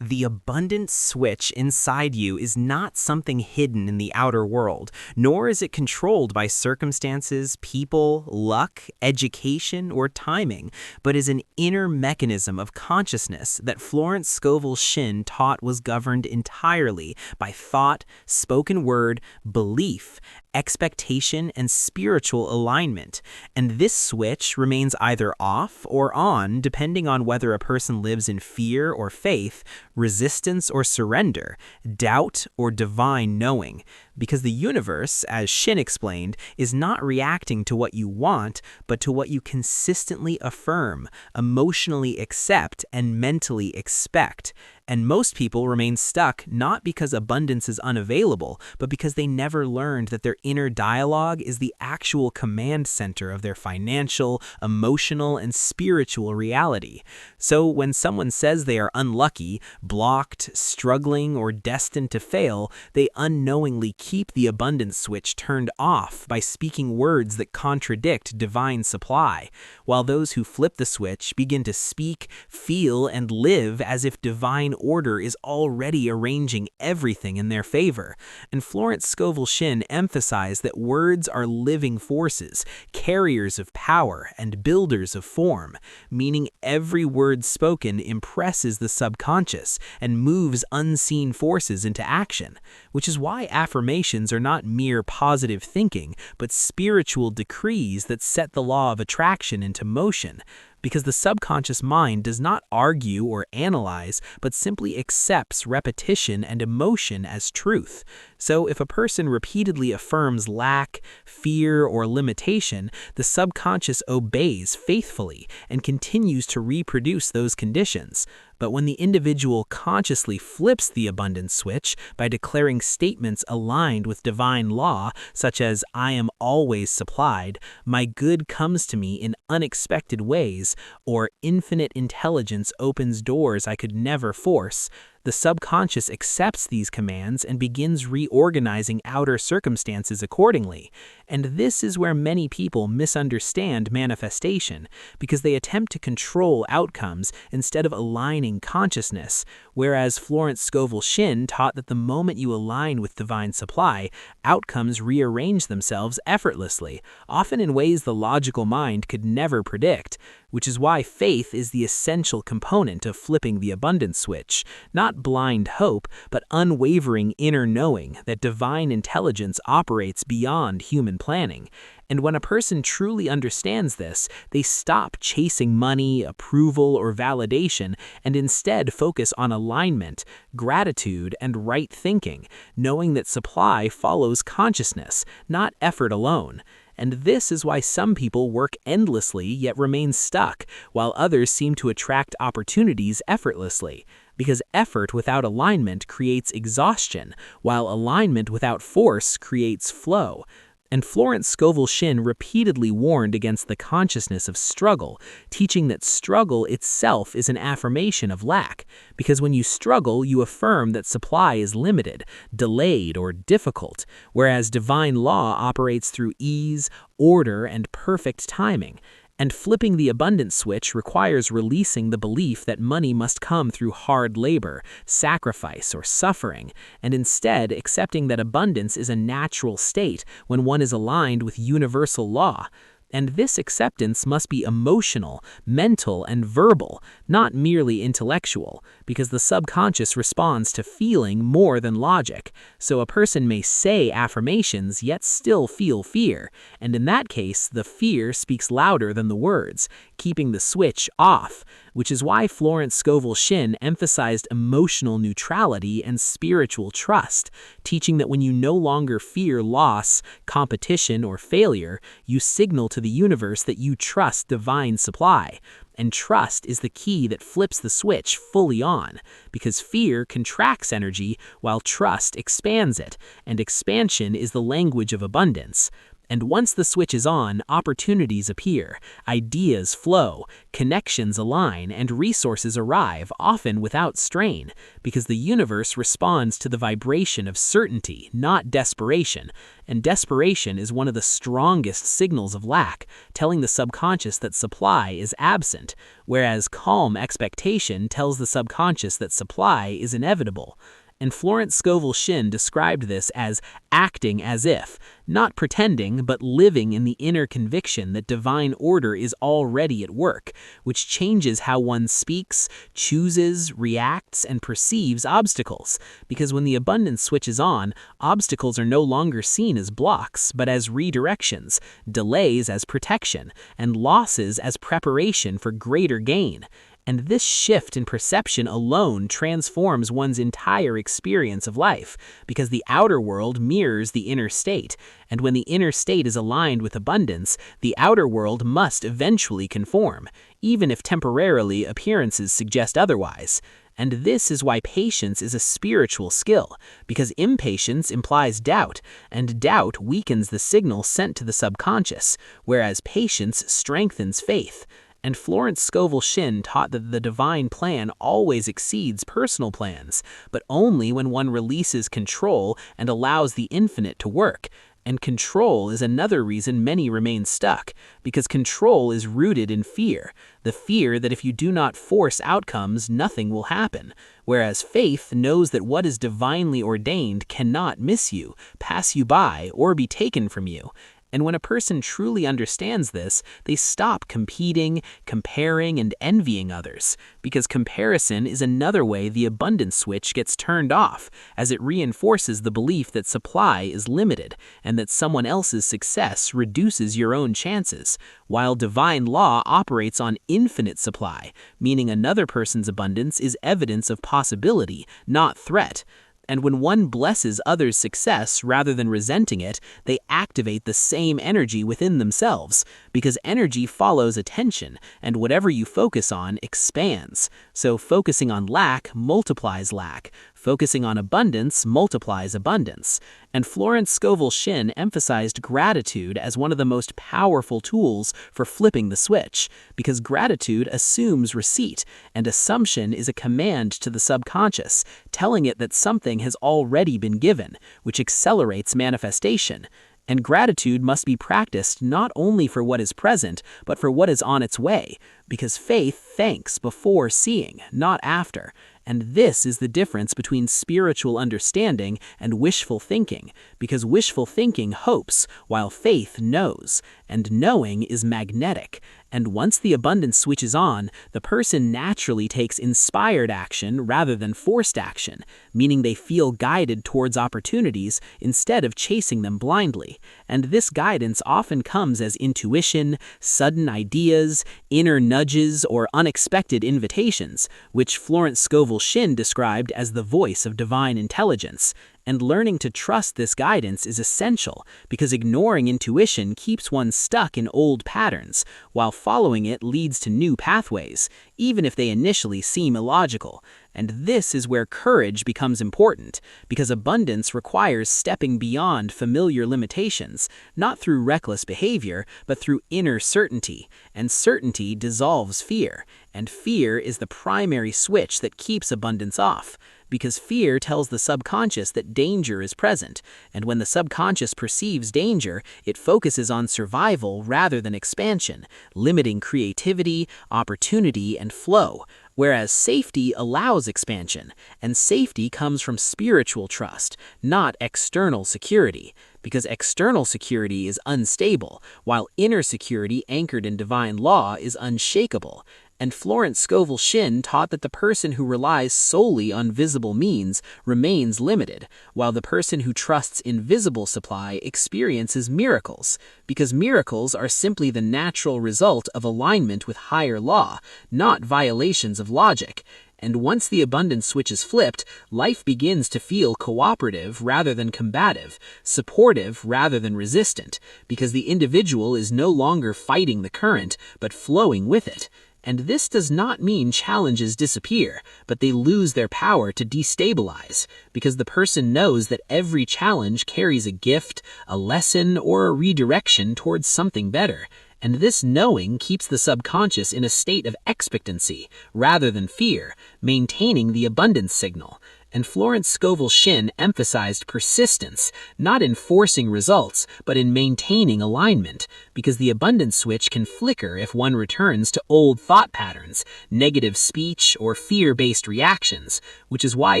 The abundance switch inside you is not something hidden in the outer world, nor is it controlled by circumstances, people, luck, education, or timing, but is an inner mechanism of consciousness that Florence Scovel Shinn taught was governed entirely by thought, spoken word, belief, expectation, and spiritual alignment. And this switch remains either off or on depending on whether a person lives in fear or faith, resistance or surrender, doubt or divine knowing. Because the universe, as Shinn explained, is not reacting to what you want, but to what you consistently affirm, emotionally accept, and mentally expect. And most people remain stuck not because abundance is unavailable, but because they never learned that their inner dialogue is the actual command center of their financial, emotional, and spiritual reality. So when someone says they are unlucky, blocked, struggling, or destined to fail, they unknowingly keep the abundance switch turned off by speaking words that contradict divine supply, while those who flip the switch begin to speak, feel, and live as if divine order is already arranging everything in their favor. And Florence Scovel Shinn emphasized that words are living forces, carriers of power, and builders of form, meaning every word spoken impresses the subconscious and moves unseen forces into action, which is why affirmations are not mere positive thinking, but spiritual decrees that set the law of attraction into motion. Because the subconscious mind does not argue or analyze, but simply accepts repetition and emotion as truth. So if a person repeatedly affirms lack, fear, or limitation, the subconscious obeys faithfully and continues to reproduce those conditions. But when the individual consciously flips the abundance switch by declaring statements aligned with divine law, such as, "I am always supplied," "My good comes to me in unexpected ways," or "Infinite intelligence opens doors I could never force," the subconscious accepts these commands and begins reorganizing outer circumstances accordingly. And this is where many people misunderstand manifestation, because they attempt to control outcomes instead of aligning consciousness, whereas Florence Scovel Shinn taught that the moment you align with divine supply, outcomes rearrange themselves effortlessly, often in ways the logical mind could never predict, which is why faith is the essential component of flipping the abundance switch, not blind hope, but unwavering inner knowing that divine intelligence operates beyond human planning. And when a person truly understands this, they stop chasing money, approval, or validation, and instead focus on alignment, gratitude, and right thinking, knowing that supply follows consciousness, not effort alone. And this is why some people work endlessly yet remain stuck, while others seem to attract opportunities effortlessly. Because effort without alignment creates exhaustion, while alignment without force creates flow. And Florence Scovel Shinn repeatedly warned against the consciousness of struggle, teaching that struggle itself is an affirmation of lack, because when you struggle, you affirm that supply is limited, delayed, or difficult, whereas divine law operates through ease, order, and perfect timing. And flipping the abundance switch requires releasing the belief that money must come through hard labor, sacrifice, or suffering, and instead accepting that abundance is a natural state when one is aligned with universal law. And this acceptance must be emotional, mental, and verbal, not merely intellectual, because the subconscious responds to feeling more than logic. So a person may say affirmations yet still feel fear, and in that case, the fear speaks louder than the words, keeping the switch off, which is why Florence Scovel Shinn emphasized emotional neutrality and spiritual trust, teaching that when you no longer fear loss, competition, or failure, you signal to the universe that you trust divine supply. And trust is the key that flips the switch fully on, because fear contracts energy while trust expands it, and expansion is the language of abundance. And once the switch is on, opportunities appear, ideas flow, connections align, and resources arrive, often without strain, because the universe responds to the vibration of certainty, not desperation. And desperation is one of the strongest signals of lack, telling the subconscious that supply is absent, whereas calm expectation tells the subconscious that supply is inevitable. And Florence Scovel Shinn described this as acting as if, not pretending, but living in the inner conviction that divine order is already at work, which changes how one speaks, chooses, reacts, and perceives obstacles. Because when the abundance switches on, obstacles are no longer seen as blocks, but as redirections, delays as protection, and losses as preparation for greater gain. And this shift in perception alone transforms one's entire experience of life, because the outer world mirrors the inner state, and when the inner state is aligned with abundance, the outer world must eventually conform, even if temporarily appearances suggest otherwise. And this is why patience is a spiritual skill, because impatience implies doubt, and doubt weakens the signal sent to the subconscious, whereas patience strengthens faith. And Florence Scovel Shinn taught that the divine plan always exceeds personal plans, but only when one releases control and allows the infinite to work. And control is another reason many remain stuck, because control is rooted in fear, the fear that if you do not force outcomes, nothing will happen, whereas faith knows that what is divinely ordained cannot miss you, pass you by, or be taken from you. And when a person truly understands this, they stop competing, comparing, and envying others, because comparison is another way the abundance switch gets turned off, as it reinforces the belief that supply is limited, and that someone else's success reduces your own chances, while divine law operates on infinite supply, meaning another person's abundance is evidence of possibility, not threat. And when one blesses others' success rather than resenting it, they activate the same energy within themselves, because energy follows attention, and whatever you focus on expands. So focusing on lack multiplies lack. Focusing on abundance multiplies abundance. And Florence Scovel Shinn emphasized gratitude as one of the most powerful tools for flipping the switch, because gratitude assumes receipt, and assumption is a command to the subconscious, telling it that something has already been given, which accelerates manifestation. And gratitude must be practiced not only for what is present, but for what is on its way, because faith thanks before seeing, not after. And this is the difference between spiritual understanding and wishful thinking, because wishful thinking hopes, while faith knows, and knowing is magnetic. And once the abundance switches on, the person naturally takes inspired action rather than forced action, meaning they feel guided towards opportunities instead of chasing them blindly. And this guidance often comes as intuition, sudden ideas, inner nudges, or unexpected invitations, which Florence Scovel Shinn described as the voice of divine intelligence. And learning to trust this guidance is essential, because ignoring intuition keeps one stuck in old patterns, while following it leads to new pathways, even if they initially seem illogical. And this is where courage becomes important, because abundance requires stepping beyond familiar limitations, not through reckless behavior, but through inner certainty. And certainty dissolves fear, and fear is the primary switch that keeps abundance off. Because fear tells the subconscious that danger is present, and when the subconscious perceives danger, it focuses on survival rather than expansion, limiting creativity, opportunity, and flow. Whereas safety allows expansion, and safety comes from spiritual trust, not external security, because external security is unstable, while inner security anchored in divine law is unshakable. And Florence Scovel Shinn taught that the person who relies solely on visible means remains limited, while the person who trusts invisible supply experiences miracles, because miracles are simply the natural result of alignment with higher law, not violations of logic. And once the abundance switch is flipped, life begins to feel cooperative rather than combative, supportive rather than resistant, because the individual is no longer fighting the current, but flowing with it. And this does not mean challenges disappear, but they lose their power to destabilize, because the person knows that every challenge carries a gift, a lesson, or a redirection towards something better. And this knowing keeps the subconscious in a state of expectancy rather than fear, maintaining the abundance signal. And Florence Scovel Shinn emphasized persistence, not in forcing results, but in maintaining alignment, because the abundance switch can flicker if one returns to old thought patterns, negative speech, or fear-based reactions, which is why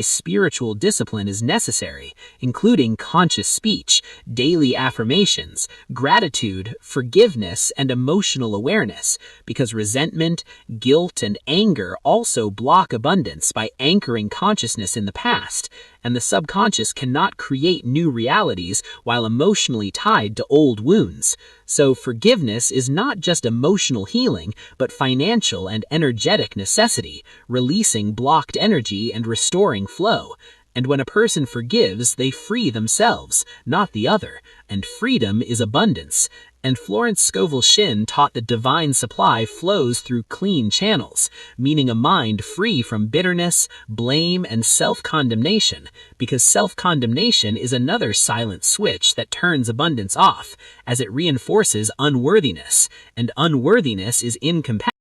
spiritual discipline is necessary, including conscious speech, daily affirmations, gratitude, forgiveness, and emotional awareness, because resentment, guilt, and anger also block abundance by anchoring consciousness in the past, and the subconscious cannot create new realities while emotionally tied to old wounds. So forgiveness is not just emotional healing, but financial and energetic necessity, releasing blocked energy and restoring flow. And when a person forgives, they free themselves, not the other, and freedom is abundance. And Florence Scovel Shinn taught that divine supply flows through clean channels, meaning a mind free from bitterness, blame, and self-condemnation, because self-condemnation is another silent switch that turns abundance off, as it reinforces unworthiness, and unworthiness is incompatible